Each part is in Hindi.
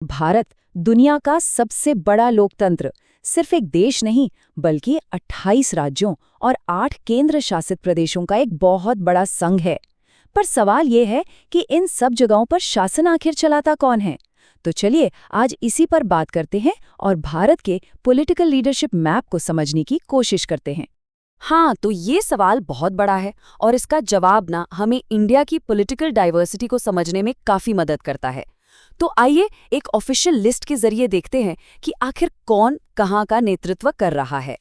भारत दुनिया का सबसे बड़ा लोकतंत्र सिर्फ एक देश नहीं बल्कि 28 राज्यों और 8 केंद्र शासित प्रदेशों का एक बहुत बड़ा संघ है। पर सवाल ये है कि इन सब जगहों पर शासन आखिर चलाता कौन है। तो चलिए आज इसी पर बात करते हैं और भारत के पॉलिटिकल लीडरशिप मैप को समझने की कोशिश करते हैं। हाँ, तो ये सवाल बहुत बड़ा है और इसका जवाब ना हमें इंडिया की पॉलिटिकल डाइवर्सिटी को समझने में काफी मदद करता है। तो आइए एक ऑफिशियल लिस्ट के जरिए देखते हैं कि आखिर कौन कहाँ का नेतृत्व कर रहा है।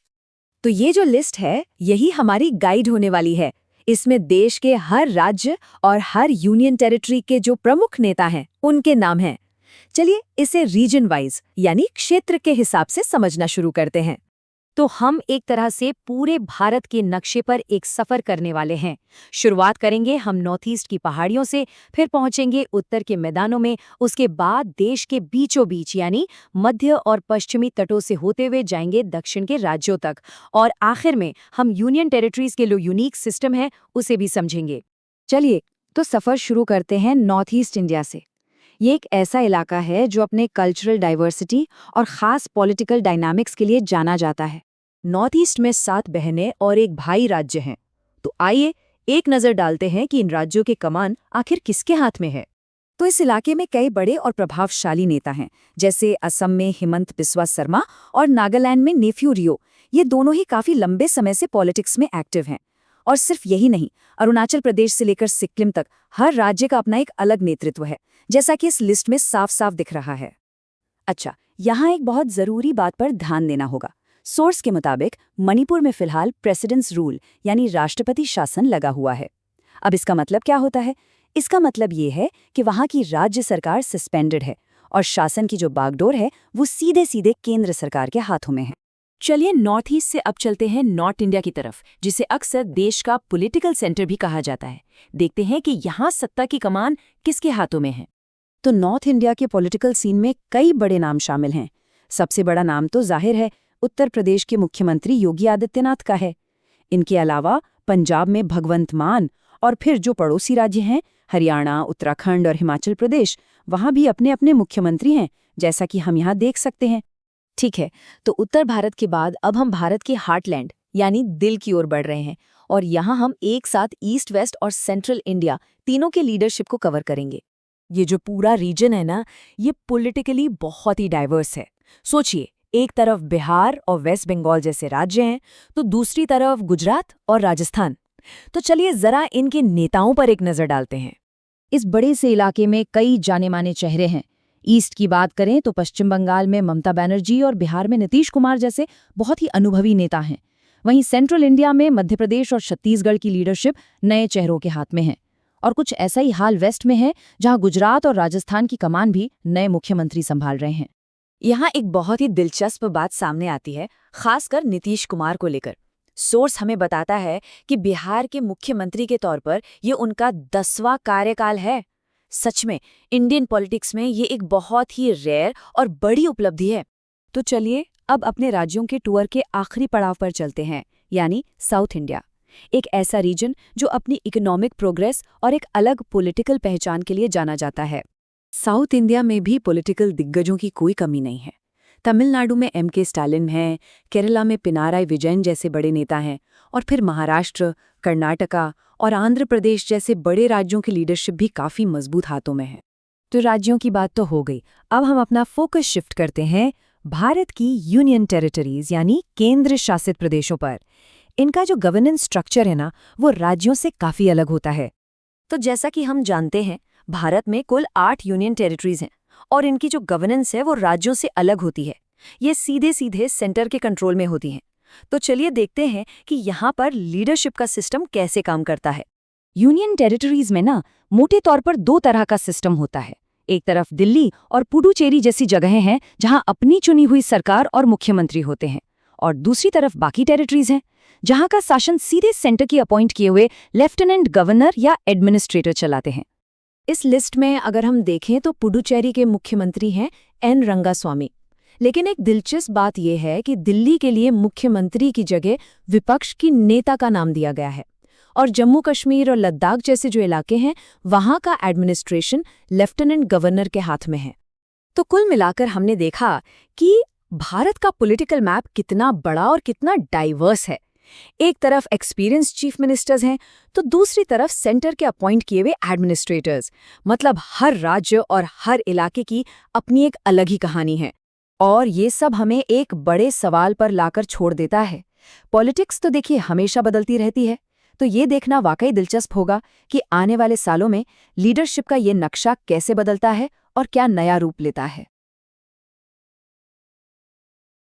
तो ये जो लिस्ट है यही हमारी गाइड होने वाली है। इसमें देश के हर राज्य और हर यूनियन टेरिटरी के जो प्रमुख नेता हैं उनके नाम हैं। चलिए इसे रीजन वाइज यानी क्षेत्र के हिसाब से समझना शुरू करते हैं। तो हम एक तरह से पूरे भारत के नक्शे पर एक सफर करने वाले हैं। शुरुआत करेंगे हम नॉर्थ ईस्ट की पहाड़ियों से, फिर पहुंचेंगे उत्तर के मैदानों में, उसके बाद देश के बीचों बीच यानी मध्य और पश्चिमी तटों से होते हुए जाएंगे दक्षिण के राज्यों तक, और आखिर में हम यूनियन टेरिटरीज के जो यूनिक सिस्टम है उसे भी समझेंगे। चलिए तो सफर शुरू करते हैं नॉर्थ ईस्ट इंडिया से। ये एक ऐसा इलाका है जो अपने कल्चरल डाइवर्सिटी और खास पॉलिटिकल डायनामिक्स के लिए जाना जाता है। नॉर्थ ईस्ट में 7 बहनें और एक भाई राज्य हैं। तो आइए एक नज़र डालते हैं कि इन राज्यों के कमान आखिर किसके हाथ में है। तो इस इलाके में कई बड़े और प्रभावशाली नेता हैं, जैसे असम में हिमंत बिस्वा शर्मा और नागालैंड में नेफ्यू रियो। ये दोनों ही काफी लंबे समय से पॉलिटिक्स में एक्टिव हैं। और सिर्फ यही नहीं, अरुणाचल प्रदेश से लेकर सिक्किम तक हर राज्य का अपना एक अलग नेतृत्व है, जैसा कि इस लिस्ट में साफ साफ दिख रहा है। अच्छा, यहाँ एक बहुत जरूरी बात पर ध्यान देना होगा। सोर्स के मुताबिक मणिपुर में फिलहाल प्रेसिडेंट्स रूल यानी राष्ट्रपति शासन लगा हुआ है। अब इसका मतलब क्या होता है? इसका मतलब ये है कि वहाँ की राज्य सरकार सस्पेंडेड है और शासन की जो बागडोर है वो सीधे सीधे केंद्र सरकार के हाथों में है। चलिए नॉर्थ ईस्ट से अब चलते हैं नॉर्थ इंडिया की तरफ, जिसे अक्सर देश का पॉलिटिकल सेंटर भी कहा जाता है। देखते हैं कि यहाँ सत्ता की कमान किसके हाथों में है। तो नॉर्थ इंडिया के पॉलिटिकल सीन में कई बड़े नाम शामिल हैं। सबसे बड़ा नाम तो जाहिर है उत्तर प्रदेश के मुख्यमंत्री योगी आदित्यनाथ का है। इनके अलावा पंजाब में भगवंत मान, और फिर जो पड़ोसी राज्य हैं हरियाणा, उत्तराखंड और हिमाचल प्रदेश, वहाँ भी अपने अपने मुख्यमंत्री हैं, जैसा कि हम यहाँ देख सकते हैं। ठीक है, तो उत्तर भारत के बाद अब हम भारत के हार्टलैंड यानी दिल की ओर बढ़ रहे हैं, और यहाँ हम एक साथ ईस्ट वेस्ट और सेंट्रल इंडिया तीनों के लीडरशिप को कवर करेंगे। ये जो पूरा रीजन है ना, ये पॉलिटिकली बहुत ही डाइवर्स है। सोचिए, एक तरफ बिहार और वेस्ट बंगाल जैसे राज्य हैं, तो दूसरी तरफ गुजरात और राजस्थान। तो चलिए जरा इनके नेताओं पर एक नजर डालते हैं। इस बड़े से इलाके में कई जाने माने चेहरे हैं। ईस्ट की बात करें तो पश्चिम बंगाल में ममता बनर्जी और बिहार में नीतीश कुमार जैसे बहुत ही अनुभवी नेता हैं। वहीं सेंट्रल इंडिया में मध्य प्रदेश और छत्तीसगढ़ की लीडरशिप नए चेहरों के हाथ में है। और कुछ ऐसा ही हाल वेस्ट में है, जहां गुजरात और राजस्थान की कमान भी नए मुख्यमंत्री संभाल रहे हैं। यहाँ एक बहुत ही दिलचस्प बात सामने आती है, खासकर नीतीश कुमार को लेकर। सोर्स हमें बताता है कि बिहार के मुख्यमंत्री के तौर पर ये उनका 10वां कार्यकाल है। सच में इंडियन पॉलिटिक्स में ये एक बहुत ही रेयर और बड़ी उपलब्धि है। तो चलिए अब अपने राज्यों के टूर के आखिरी पड़ाव पर चलते हैं, यानी साउथ इंडिया। एक ऐसा रीजन जो अपनी इकोनॉमिक प्रोग्रेस और एक अलग पॉलिटिकल पहचान के लिए जाना जाता है। साउथ इंडिया में भी पॉलिटिकल दिग्गजों की कोई कमी नहीं है। तमिलनाडु में एम.के. स्टालिन हैं, केरला में पिनाराई विजयन जैसे बड़े नेता हैं, और फिर महाराष्ट्र, कर्नाटका और आंध्र प्रदेश जैसे बड़े राज्यों की लीडरशिप भी काफ़ी मजबूत हाथों में है। तो राज्यों की बात तो हो गई, अब हम अपना फोकस शिफ्ट करते हैं भारत की यूनियन टेरिटरीज यानी केंद्र शासित प्रदेशों पर। इनका जो गवर्नेंस स्ट्रक्चर है ना, वो राज्यों से काफ़ी अलग होता है। तो जैसा कि हम जानते हैं, भारत में कुल 8 यूनियन टेरिटरीज हैं, और इनकी जो गवर्नेंस है वो राज्यों से अलग होती है। ये सीधे सीधे सेंटर के कंट्रोल में होती हैं। तो चलिए देखते हैं कि यहाँ पर लीडरशिप का सिस्टम कैसे काम करता है। यूनियन टेरिटरीज में ना मोटे तौर पर 2 तरह का सिस्टम होता है। एक तरफ दिल्ली और पुडुचेरी जैसी जगहें हैं, जहाँ अपनी चुनी हुई सरकार और मुख्यमंत्री होते हैं, और दूसरी तरफ बाकी टेरिटरीज हैं, जहाँ का शासन सीधे सेंटर की अपॉइंट किए हुए लेफ्टिनेंट गवर्नर या एडमिनिस्ट्रेटर चलाते हैं। इस लिस्ट में अगर हम देखें तो पुडुचेरी के मुख्यमंत्री हैं एन रंगास्वामी। लेकिन एक दिलचस्प बात यह है कि दिल्ली के लिए मुख्यमंत्री की जगह विपक्ष की नेता का नाम दिया गया है, और जम्मू कश्मीर और लद्दाख जैसे जो इलाके हैं वहां का एडमिनिस्ट्रेशन लेफ्टिनेंट गवर्नर के हाथ में है। तो कुल मिलाकर हमने देखा कि भारत का पॉलिटिकल मैप कितना बड़ा और कितना डाइवर्स है। एक तरफ एक्सपीरियंस चीफ मिनिस्टर्स हैं, तो दूसरी तरफ सेंटर के अपॉइंट किए हुए एडमिनिस्ट्रेटर्स। मतलब हर राज्य और हर इलाके की अपनी एक अलग ही कहानी है। और ये सब हमें एक बड़े सवाल पर लाकर छोड़ देता है। पॉलिटिक्स तो देखिए हमेशा बदलती रहती है, तो ये देखना वाकई दिलचस्प होगा कि आने वाले सालों में लीडरशिप का ये नक्शा कैसे बदलता है और क्या नया रूप लेता है।